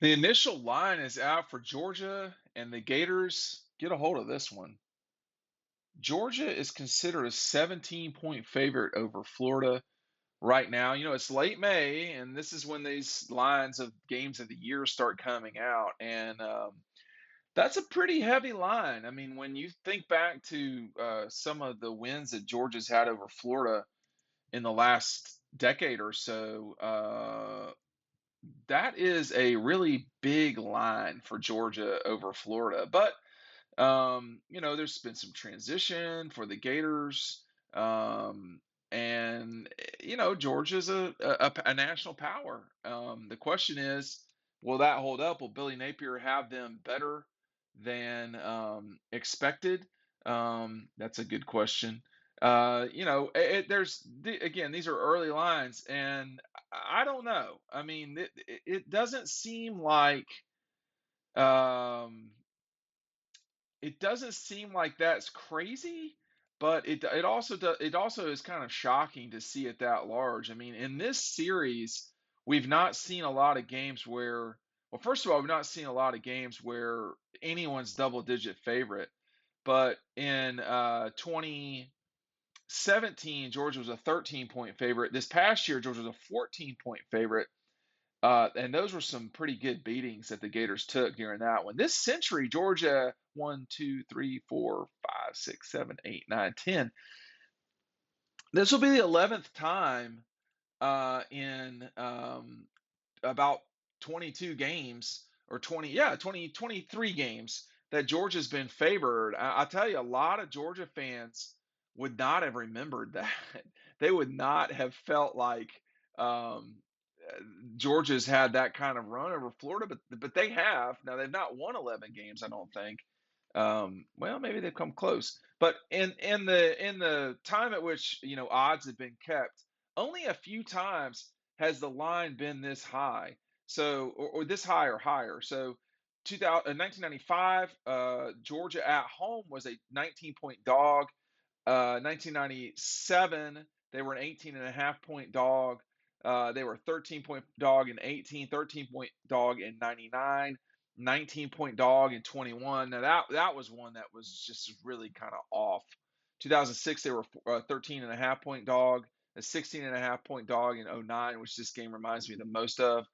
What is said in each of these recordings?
The initial line is out for Georgia, and the Gators get a hold of this one. Georgia is considered a 17-point favorite over Florida right now. It's late May, and this is when these lines of games of the year start coming out. And that's a pretty heavy line. I mean, when you think back to some of the wins that Georgia's had over Florida in the last decade or so, that is a really big line for Georgia over Florida. But there's been some transition for the Gators. Um, and Georgia's a national power. The question is, will that hold up? Will Billy Napier have them better than expected? That's a good question. Again, these are early lines, and I don't know. I mean, it doesn't seem like um, that's crazy, but it also is kind of shocking to see it that large. I mean, in this series, we've not seen a lot of games where, well, first of all, we've not seen a lot of games where anyone's double digit favorite. But in 2017, Georgia was a 13-point favorite. This past year, Georgia was a 14-point favorite. And those were some pretty good beatings that the Gators took during that one. This century, Georgia 1, 2, 3, 4, 5, 6, 7, 8, 9, 10. This will be the 11th time in about 22 games or 23 games that Georgia's been favored. I tell you, a lot of Georgia fans would not have remembered that. They would not have felt like um, Georgia's had that kind of run over Florida, but they have. Now they've not won 11 games, I don't think. Well, maybe they've come close, but in the time at which odds have been kept, only a few times has the line been this high. So or this high or higher. So 1995, Georgia at home was a 19-point dog. 1997, they were an 18.5-point dog. They were a 13-point dog in 18, 13-point dog in 99, 19-point dog in 21. Now that was one that was just really kind of off. 2006, they were a 13.5-point dog, a 16.5-point dog in 09, which this game reminds me the most of.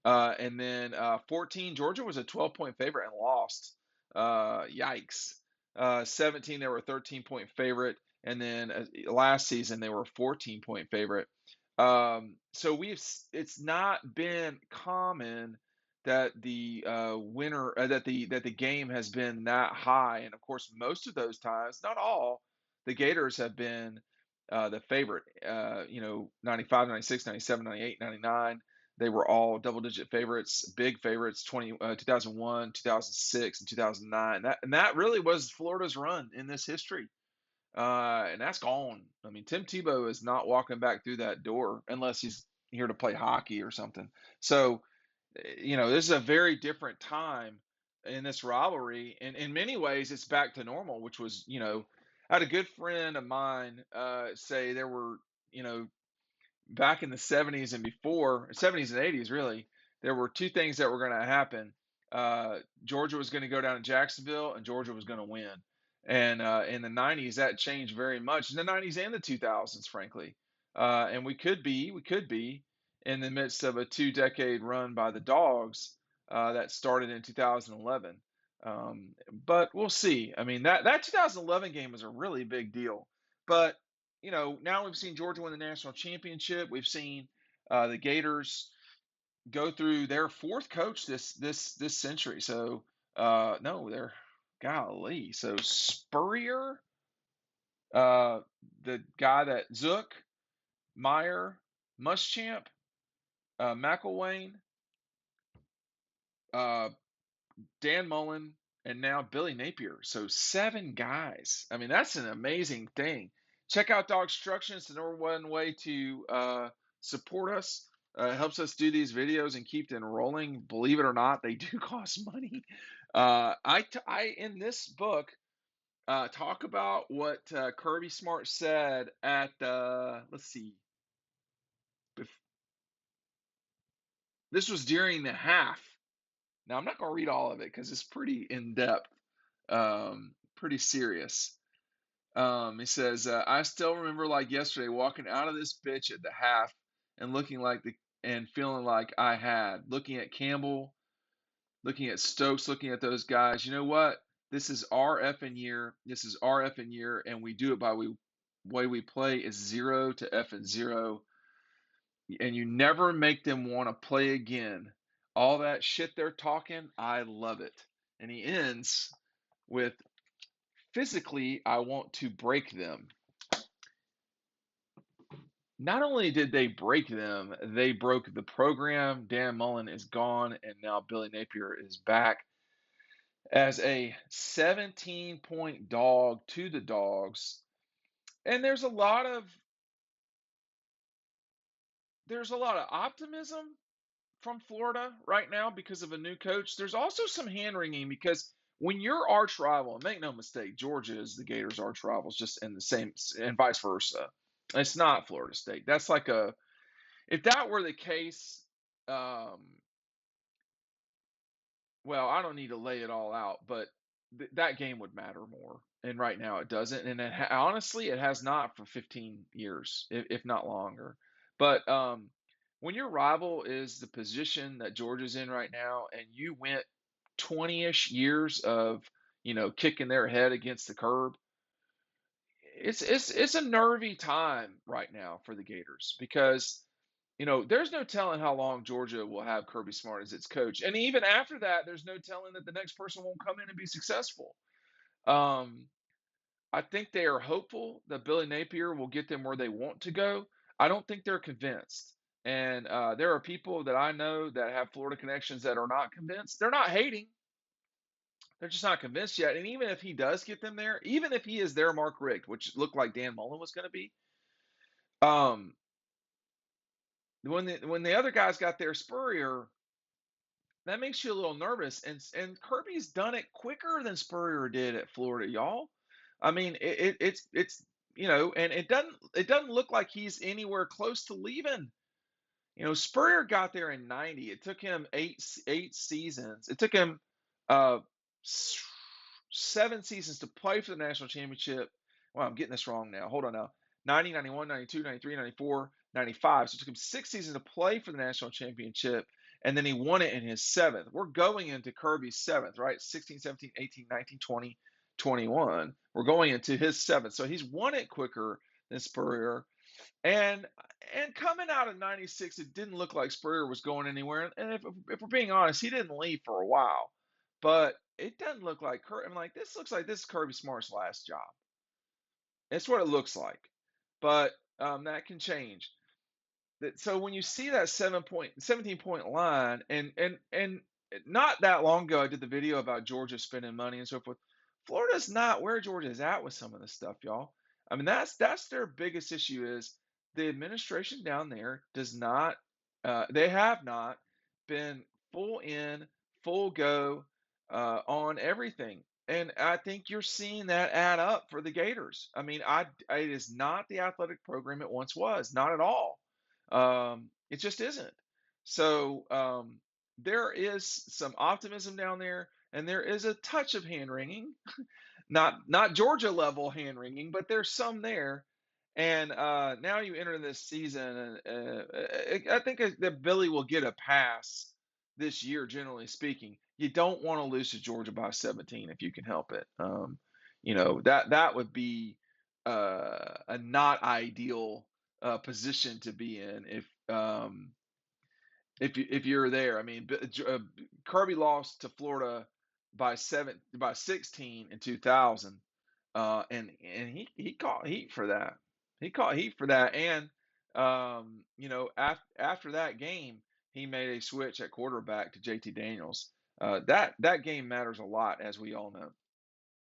And then 14, Georgia was a 12-point favorite and lost. Yikes. 17, they were a 13-point favorite. And then last season, they were a 14-point favorite. So it's not been common that the winner that the game has been that high. And of course, most of those times, not all, the Gators have been the favorite. 95, 96, 97, 98, 99. They were all double-digit favorites, big favorites. 2001, 2006, and 2009. That really was Florida's run in this history, and that's gone. I mean, Tim Tebow is not walking back through that door unless he's here to play hockey or something. So, this is a very different time in this rivalry, and in many ways, it's back to normal, which was, I had a good friend of mine say there were, back in the 70s and before, 70s and 80s, really, there were two things that were going to happen. Georgia was going to go down to Jacksonville, and Georgia was going to win. And in the 90s, that changed very much. In the 90s and the 2000s, frankly, and we could be in the midst of a two-decade run by the Dogs that started in 2011. But we'll see. I mean, that 2011 game was a really big deal. But now we've seen Georgia win the national championship. We've seen the Gators go through their fourth coach this century. So no, they're golly. So Spurrier, the guy that Zook, Meyer, Muschamp, McElwain, uh, Dan Mullen, and now Billy Napier. So 7 guys. I mean, that's an amazing thing. Check out DAWGSTRUCTION. It's the number one way to support us. It helps us do these videos and keep them rolling. Believe it or not, they do cost money. I in this book talk about what Kirby Smart said at let's see, this was during the half. Now, I'm not going to read all of it because it's pretty in depth, pretty serious. He says, I still remember like yesterday walking out of this bitch at the half and feeling like I had, looking at Campbell, looking at Stokes, looking at those guys. You know what? This is our effing year. This is our effing year, and we do it by way we play is 0 to effing 0, and you never make them want to play again. All that shit they're talking, I love it. And he ends with, physically, I want to break them. Not only did they break them, they broke the program. Dan Mullen is gone, and now Billy Napier is back as a 17-point dog to the Dogs. And there's a lot of optimism from Florida right now because of a new coach. There's also some hand wringing because when your arch rival, and make no mistake, Georgia is the Gators' arch rivals, just in the same, and vice versa. It's not Florida State. That's like if that were the case, well, I don't need to lay it all out, but that game would matter more. And right now it doesn't. And honestly, it has not for 15 years, if not longer. But when your rival is the position that Georgia's in right now, and you went 20-ish years of, kicking their head against the curb, it's a nervy time right now for the Gators because there's no telling how long Georgia will have Kirby Smart as its coach. And even after that, there's no telling that the next person won't come in and be successful. Um, I think they are hopeful that Billy Napier will get them where they want to go. I don't think they're convinced. And there are people that I know that have Florida connections that are not convinced. They're not hating. They're just not convinced yet. And even if he does get them there, even if he is their Mark Richt, which looked like Dan Mullen was going to be, um, when the other guys got there, Spurrier, that makes you a little nervous. And Kirby's done it quicker than Spurrier did at Florida, y'all. I mean, it's and it doesn't look like he's anywhere close to leaving. Spurrier got there in '90. It took him eight seasons. It took him uh 7 seasons to play for the national championship. Well, I'm getting this wrong now. Hold on now. 90, 91, 92, 93, 94, 95. So it took him 6 seasons to play for the national championship, and then he won it in his 7th. We're going into Kirby's 7th, right? 16, 17, 18, 19, 20, 21. We're going into his 7th. So he's won it quicker than Spurrier. And coming out of '96, it didn't look like Spurrier was going anywhere. And if we're being honest, he didn't leave for a while. But it doesn't look like I'm like, this looks like this is Kirby Smart's last job. That's what it looks like. But that can change. So when you see that 17-point line, and not that long ago, I did the video about Georgia spending money and so forth. Florida's not where Georgia's at with some of this stuff, y'all. I mean, that's their biggest issue is the administration down there does not, they have not been full go on everything. And I think you're seeing that add up for the Gators. I mean, it is not the athletic program it once was, not at all. It just isn't. So there is some optimism down there, and there is a touch of hand wringing, not Georgia level hand wringing, but there's some there. And now you enter this season, and I think that Billy will get a pass this year, generally speaking. You don't want to lose to Georgia by 17 if you can help it. That would be a not ideal position to be in if you're there. I mean, Kirby lost to Florida by 16 in 2000, and he caught heat for that. He caught heat for that, and after that game, he made a switch at quarterback to JT Daniels. That game matters a lot, as we all know.